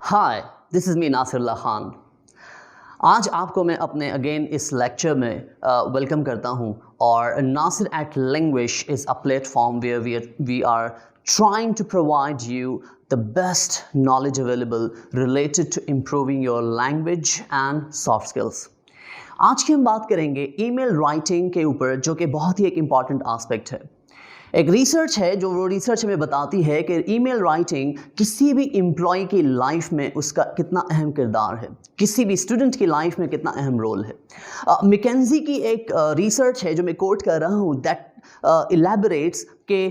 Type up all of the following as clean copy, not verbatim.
Hi, this is me Nasir Ullah Khan. आज आपको मैं अपने अगेन इस लेक्चर में वेलकम करता हूं और Nasir at language is a platform where we are trying to provide you the best knowledge available related to improving your language and soft skills। आज की हम बात करेंगे ईमेल राइटिंग के ऊपर, जो कि बहुत ही एक इम्पॉर्टेंट आस्पेक्ट है। एक रिसर्च है जो वो रिसर्च हमें बताती है कि ईमेल राइटिंग किसी भी एम्प्लॉय की लाइफ में उसका कितना अहम किरदार है, किसी भी स्टूडेंट की लाइफ में कितना अहम रोल है। मैकेंजी की एक रिसर्च है जो मैं कोट कर रहा हूँ, दैट इलैबोरेट्स के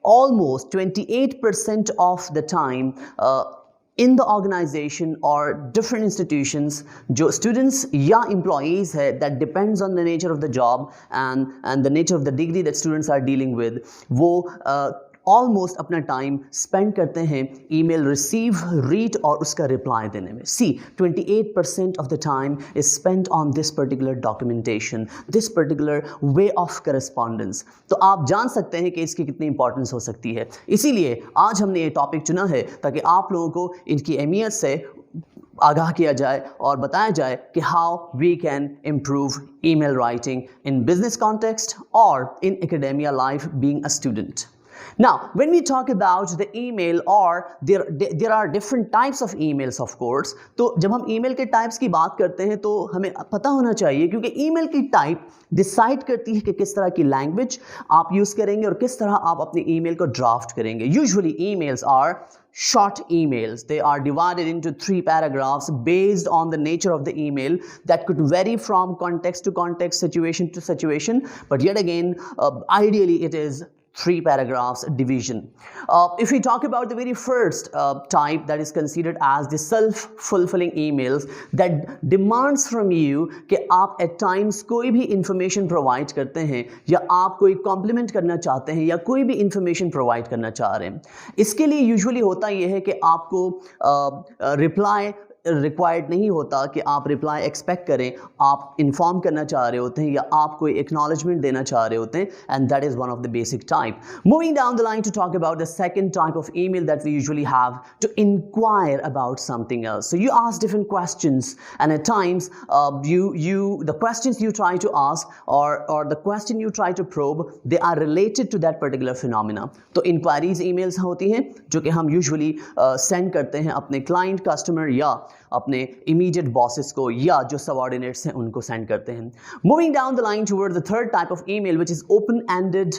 almost 28% of the time in the organization or different institutions, जो students या employees है, that depends on the nature of the job and the nature of the degree that students are dealing with, वो almost अपना time spend करते हैं email receive, read और उसका reply देने में। सी 28% of the time is spent on this particular documentation, this particular way of correspondence. तो आप जान सकते हैं कि इसकी कितनी इंपॉर्टेंस हो सकती है। इसीलिए आज हमने ये टॉपिक चुना है ताकि आप लोगों को इनकी अहमियत से आगाह किया जाए और बताया जाए कि how we can improve email writing in business context और in academia life being a student. Now, when we talk about the email, or there are different types of emails, of course. तो जब हम email के types की बात करते हैं तो हमें पता होना चाहिए, क्योंकि email की type decide करती है कि किस तरह की language आप use करेंगे और किस तरह आप अपनी email को draft करेंगे। Usually emails are short emails. They are divided into 3 paragraphs based on the nature of the email that could vary from context to context, situation to situation, but yet again, ideally it is 3 paragraphs division. If we talk about the very first type, that is considered as the self-fulfilling emails, that demands from you कि आप at times कोई भी information provide करते हैं या आप कोई compliment करना चाहते हैं या कोई भी information provide करना चाह रहे हैं। इसके लिए usually होता यह है कि आपको reply रिक्वायर्ड नहीं होता कि आप रिप्लाई एक्सपेक्ट करें, आप इन्फॉर्म करना चाह रहे होते हैं या आप कोई एक्नॉलेजमेंट देना चाह रहे होते हैं, and that is one of the basic type. Moving down the line to talk about the second type of email that we usually have to inquire about something else. So you ask different questions and at times the questions you try to ask or the question you try to probe, they are related to that particular phenomena। तो inquiries emails होती हैं जो कि हम usually send करते हैं अपने client, customer या अपने इमीडिएट बॉसेस को या जो सबऑर्डिनेट्स हैं उनको सेंड करते हैं। Moving down the line toward the third type of email which is open ended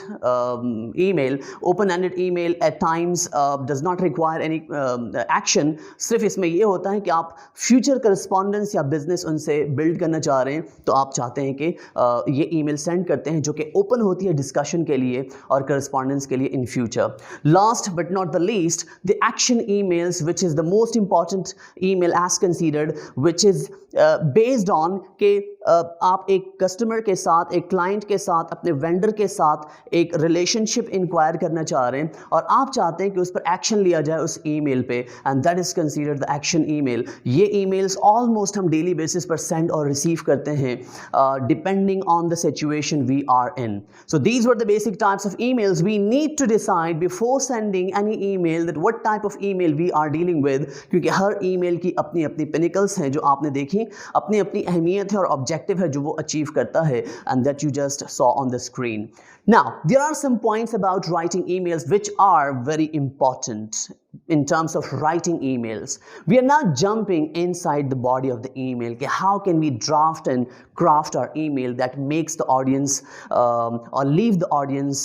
email. Open ended email eight times does not require any action. सिर्फ इसमें ये होता है कि आप फ्यूचर करस्पॉन्डेंस या बिजनेस उनसे बिल्ड करना चाह रहे हैं, तो आप चाहते हैं कि ये ईमेल सेंड करते हैं जो कि ओपन होती है डिस्कशन के लिए और करस्पॉन्डेंस के लिए in future. Last but not the least, the action emails which is the most important email as considered, which is based on कि आप एक कस्टमर के साथ, एक क्लाइंट के साथ, अपने वेंडर के साथ एक रिलेशनशिप इंक्वायर करना चाह रहे हैं और आप चाहते हैं कि उस पर एक्शन लिया जाए उस ईमेल पे, and that is considered the action email. ये ईमेल्स ऑलमोस्ट हम डेली बेसिस पर सेंड और रिसीव करते हैं depending on the situation we are in. So these were the basic types of emails. We need to decide before sending any email that what type of email we are dealing with, क्योंकि हर email की अपनी अपनी पिनिकल्स हैं जो आपने देखी, अपनी अपनी अहमियत है और ऑब्जेक्टिव है जो वो अचीव करता है, and that you just saw on the screen. Now, there are some points about writing emails which are very important in terms of writing emails. We are not jumping inside the body of the email. How can we draft and craft our email that makes the audience or leave the audience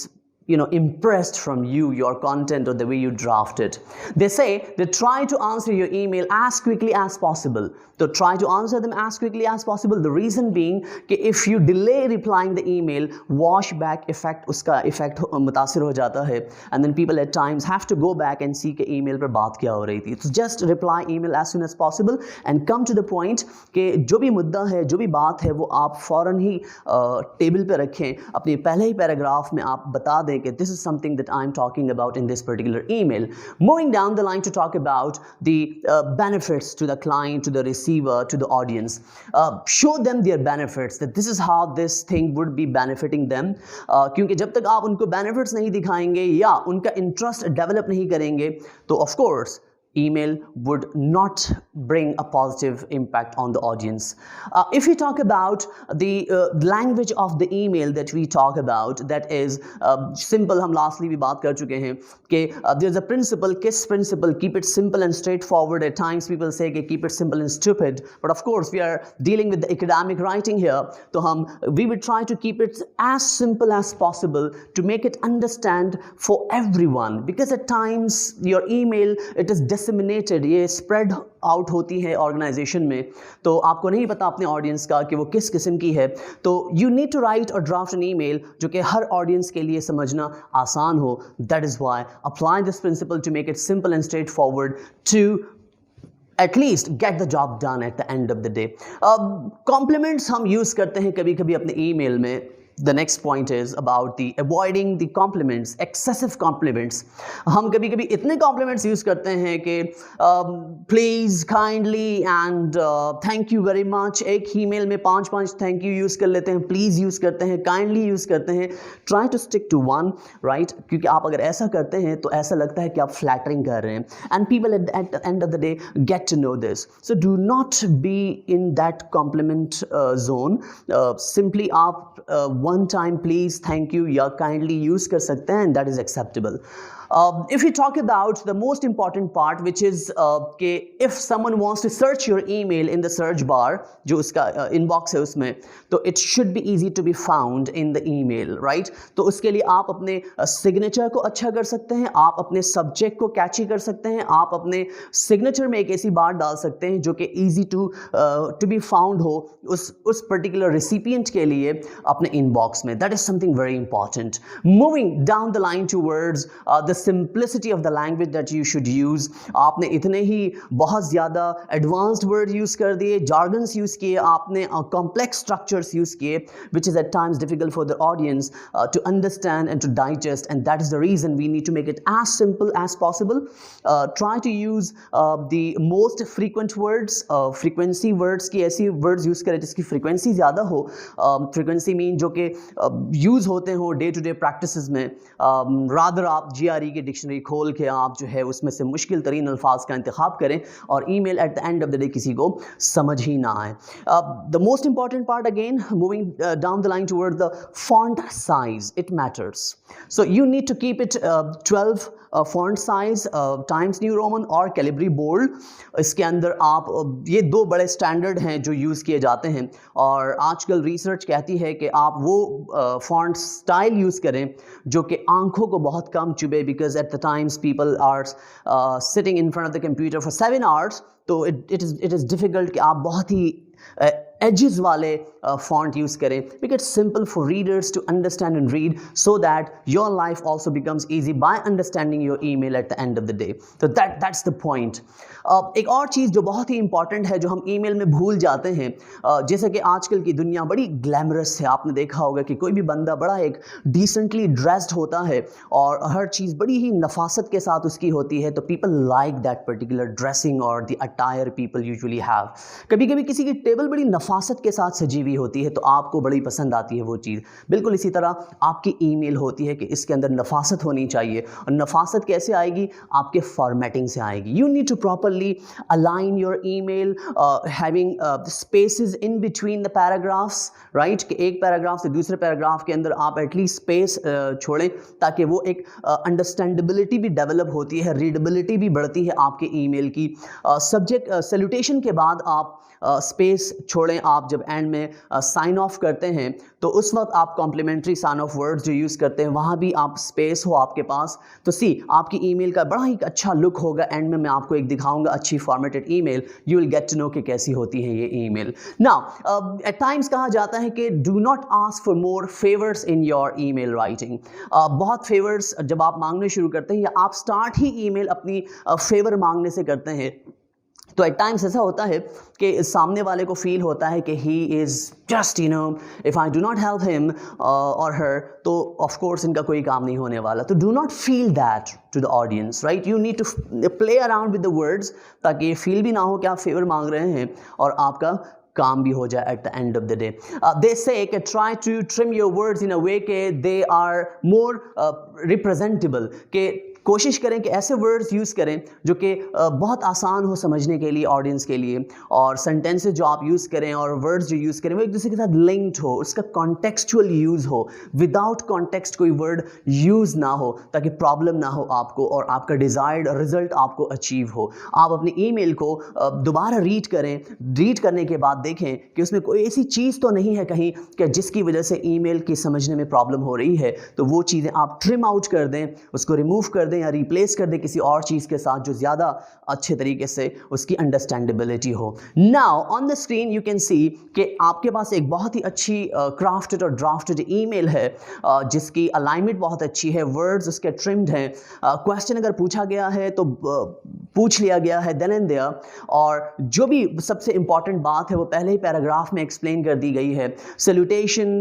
impressed from your content or the way you draft it. They say they try to answer your email as quickly as possible. So try to answer them as quickly as possible. The reason being कि if you delay replying the email, wash back effect, उसका effect मुतासिर हो जाता है, and then people at times have to go back and see कि email पर बात क्या हो रही थी। So just reply email as soon as possible and come to the point कि जो भी मुद्दा है, जो भी बात है, वो आप फ़ौरन ही टेबल पे रखें, अपने पहले ही पैराग्राफ में आप बता दें कि this is something that I'm talking about in this particular email. Moving down the line to talk about the benefits to the client, to the receiver, to the audience. Show them their benefits, that this is how this thing would be benefiting them. क्योंकि जब तक आप उनको benefits नहीं दिखाएंगे या उनका interest develop नहीं करेंगे, तो of course email would not bring a positive impact on the audience. If we talk about the language of the email that we talk about, that is simple, हम lastly भी बात कर चुके हैं कि there's a principle, KISS principle, keep it simple and straightforward. At times people say कि keep it simple and stupid, but of course we are dealing with the academic writing here, तो we will try to keep it as simple as possible to make it understand for everyone, because at times your email, it is disseminated, ये spread out होती है organisation में, तो आपको नहीं पता अपने ऑडियंस का कि वो किस किस्म की है, तो you need to write or draft an email जो कि हर ऑडियंस के लिए समझना आसान हो. That is why apply this principle to make it simple and straightforward to at least get the job done at the end of the day. Compliments हम use करते हैं कभी कभी अपने email में. The next point is about the avoiding the compliments, excessive compliments. हम कभी कभी इतने compliments यूज़ करते हैं कि please, kindly and thank you very much. एक email में 5 thank you यूज़ कर लेते हैं, please यूज़ करते हैं, kindly यूज़ करते हैं. Try to stick to one, right? क्योंकि आप अगर ऐसा करते हैं तो ऐसा लगता है कि आप flattering कर रहे हैं, and people at the end of the day get to know this. So do not be in that compliment zone. Simply आप one time please, thank you या kindly use कर सकते हैं, and that is acceptable. If we talk about the most important part, which is if someone wants to search your email in the search bar, जो उसका inbox है उसमें, तो it should be easy to be found in the email, right? तो उसके लिए आप अपने signature को अच्छा कर सकते हैं, आप अपने subject को catchy कर सकते हैं, आप अपने signature में एक ऐसी बात डाल सकते हैं जो कि easy to be found हो उस particular recipient के लिए अपने inbox में. That is something very important. Moving down the line towards the simplicity of the language that you should use. आपने इतने ही बहुत ज़्यादा advanced word use कर दिए, jargons use किए, आपने complex structures use किए, which is at times difficult for the audience to understand and to digest, and that is the reason we need to make it as simple as possible. Try to use the most frequent words, frequency words की ऐसी words use करें जिसकी frequency ज़्यादा हो. Frequency mean जो कि use होते हो day to day practices में. Rather आप GRE की डिक्शनरी खोल के आप जो है उसमें से मुश्किल तरीन अल्फाज का इंतखाब करें और email at the end of the day किसी को समझ ही ना आए. The most important part again moving down the line toward the font size, it matters. So you need to keep it 12 font size, Times New Roman और Calibri bold. इसके अंदर आप ये दो बड़े स्टैंडर्ड हैं जो यूज़ किए जाते हैं, और आजकल रिसर्च कहती है कि आप वो फॉन्ट स्टाइल यूज़ करें जो कि आंखों को बहुत कम चुभे, because at the times people are sitting in front of the computer for 7 hours, तो इट इज़ डिफ़िकल्ट कि आप बहुत ही edges वाले font use करें. Make it simple for readers to understand and read so that your life also becomes easy by understanding your email at the end of the day. So that's the point. एक और चीज़ जो बहुत ही important है जो हम email में भूल जाते हैं, जैसे कि आजकल की दुनिया बड़ी ग्लैमरस है. आपने देखा होगा कि कोई भी बंदा बड़ा एक डिसेंटली ड्रेस्ड होता है और हर चीज़ बड़ी ही नफासत के साथ उसकी होती है, तो people like that particular dressing और the attire people usually have. कभी कभी किसी की टेबल बड़ी नफासत के साथ सजी हुई होती है तो आपको बड़ी पसंद आती है वो चीज़. बिल्कुल इसी तरह आपकी ईमेल होती है कि इसके अंदर नफासत होनी चाहिए, और नफासत कैसे आएगी? आपके फॉर्मेटिंग से आएगी. You need to properly align your email, having spaces in between the paragraphs, right? कि एक पैराग्राफ से दूसरे पैराग्राफ के अंदर आप एटलीस्ट स्पेस छोड़ें ताकि वो एक अंडरस्टैंडेबिलिटी भी डेवलप होती है, रीडेबिलिटी भी बढ़ती है आपके ईमेल की. सब्जेक्ट सैल्यूटेशन के बाद आप स्पेस छोड़ें. आप जब एंड में साइन ऑफ करते हैं तो उस वक्त आप कॉम्प्लीमेंट्री साइन ऑफ वर्ड्स जो यूज़ करते हैं वहाँ भी आप स्पेस हो आपके पास, तो आपकी ईमेल का बड़ा ही अच्छा लुक होगा. एंड में मैं आपको एक दिखाऊंगा अच्छी formatted email, you will get to know कि कैसी होती है ये ईमेल. नाउ एट टाइम्स कहा जाता है कि do not ask for more favours in your email writing. बहुत फेवर्स जब आप मांगने शुरू करते हैं या आप स्टार्ट ही ईमेल अपनी फेवर मांगने से करते हैं, तो एट टाइम्स ऐसा होता है कि सामने वाले को फील होता है कि he is just if I do not help him और हर, तो ऑफ कोर्स इनका कोई काम नहीं होने वाला. तो do not feel that to the audience, right? You need to play around with the words ताकि ये फील भी ना हो कि आप फेवर मांग रहे हैं और आपका काम भी हो जाए at the end of the day. They say कि try to trim your words in a way के दे आर मोर रिप्रेजेंटेबल, के कोशिश करें कि ऐसे वर्ड्स यूज़ करें जो कि बहुत आसान हो समझने के लिए ऑडियंस के लिए, और सेंटेंसेस जो आप यूज़ करें और वर्ड्स जो यूज़ करें वो एक दूसरे के साथ लिंक्ड हो, उसका कॉन्टेक्सचुअल यूज़ हो, विदाउट कॉन्टेक्स्ट कोई वर्ड यूज़ ना हो, ताकि प्रॉब्लम ना हो आपको और आपका डिज़ायर्ड रिजल्ट आपको अचीव हो। आप अपनी ईमेल को दोबारा रीड करें, रीड करने के बाद देखें कि उसमें कोई ऐसी चीज़ तो नहीं है कहीं कि जिसकी वजह से ईमेल की समझने में प्रॉब्लम हो रही है, तो वो चीज़ें आप ट्रिम आउट कर दें, उसको रिमूव कर दें या रिप्लेस कर दें किसी और चीज़ के साथ जो ज़्यादा अच्छे तरीके से उसकी अंडरस्टैंडेबिलिटी हो। Now on the screen you can see कि आपके पास एक बहुत ही अच्छी क्राफ्टेड और ड्राफ्टेड ईमेल है जिसकी अलाइनमेंट बहुत अच्छी है, वर्ड्स उसके ट्रिम्ड हैं, क्वेश्चन अगर पूछा गया है तो पूछ लिया गया है देन एंड देयर, और जो भी सबसे इंपॉर्टेंट बात है वो पहले ही पैराग्राफ में एक्सप्लेन कर दी गई है। Salutation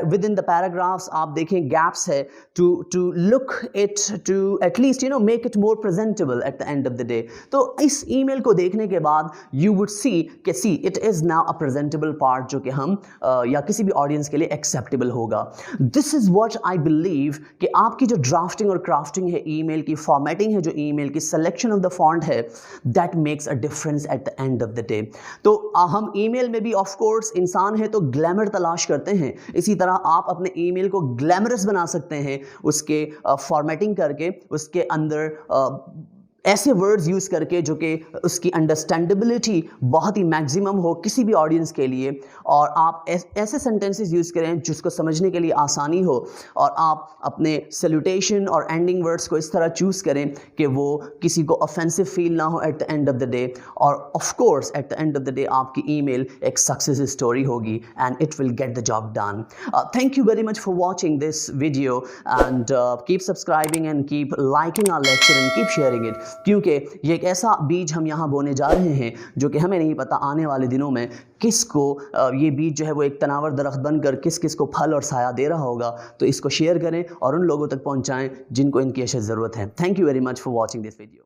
within the paragraphs आप देखें गैप्स है to look it, to at least make it more presentable at the end of the day. तो इस ईमेल को देखने के बाद you would see it is now a presentable part जो कि हम या किसी भी ऑडियंस के लिए एक्सेप्टेबल होगा। This is what I believe कि आपकी जो ड्राफ्टिंग और क्राफ्टिंग है, ईमेल की फॉर्मेटिंग है, जो ईमेल की सिलेक्शन ऑफ द फॉन्ट है, that makes a difference at the end of the day. तो हम ईमेल में भी ऑफ कोर्स इंसान है तो ग्लैमर तलाश करते हैं, इसी तरह आप अपने ईमेल को ग्लैमरस बना सकते हैं उसके फॉर्मेटिंग करके, उसके अंदर ऐसे वर्ड्स यूज़ करके जो कि उसकी अंडरस्टैंडेबिलिटी बहुत ही मैक्सिमम हो किसी भी ऑडियंस के लिए, और आप ऐसे सेंटेंसेस यूज़ करें जिसको समझने के लिए आसानी हो, और आप अपने सैल्यूटेशन और एंडिंग वर्ड्स को इस तरह चूज़ करें कि वो किसी को ऑफेंसिव फील ना हो at the end of the day, और of course at the end of the day आपकी ईमेल एक सक्सेस स्टोरी होगी and it will get the job done. Thank you very much for watching this video and keep subscribing and keep liking our lecture and keep sharing it, क्योंकि ये एक ऐसा बीज हम यहाँ बोने जा रहे हैं जो कि हमें नहीं पता आने वाले दिनों में किसको ये बीज जो है वो एक तनावर दरख्त बनकर किस किस को फल और साया दे रहा होगा। तो इसको शेयर करें और उन लोगों तक पहुँचाएं जिनको इनकी अशद ज़रूरत है। Thank you very much for watching this video.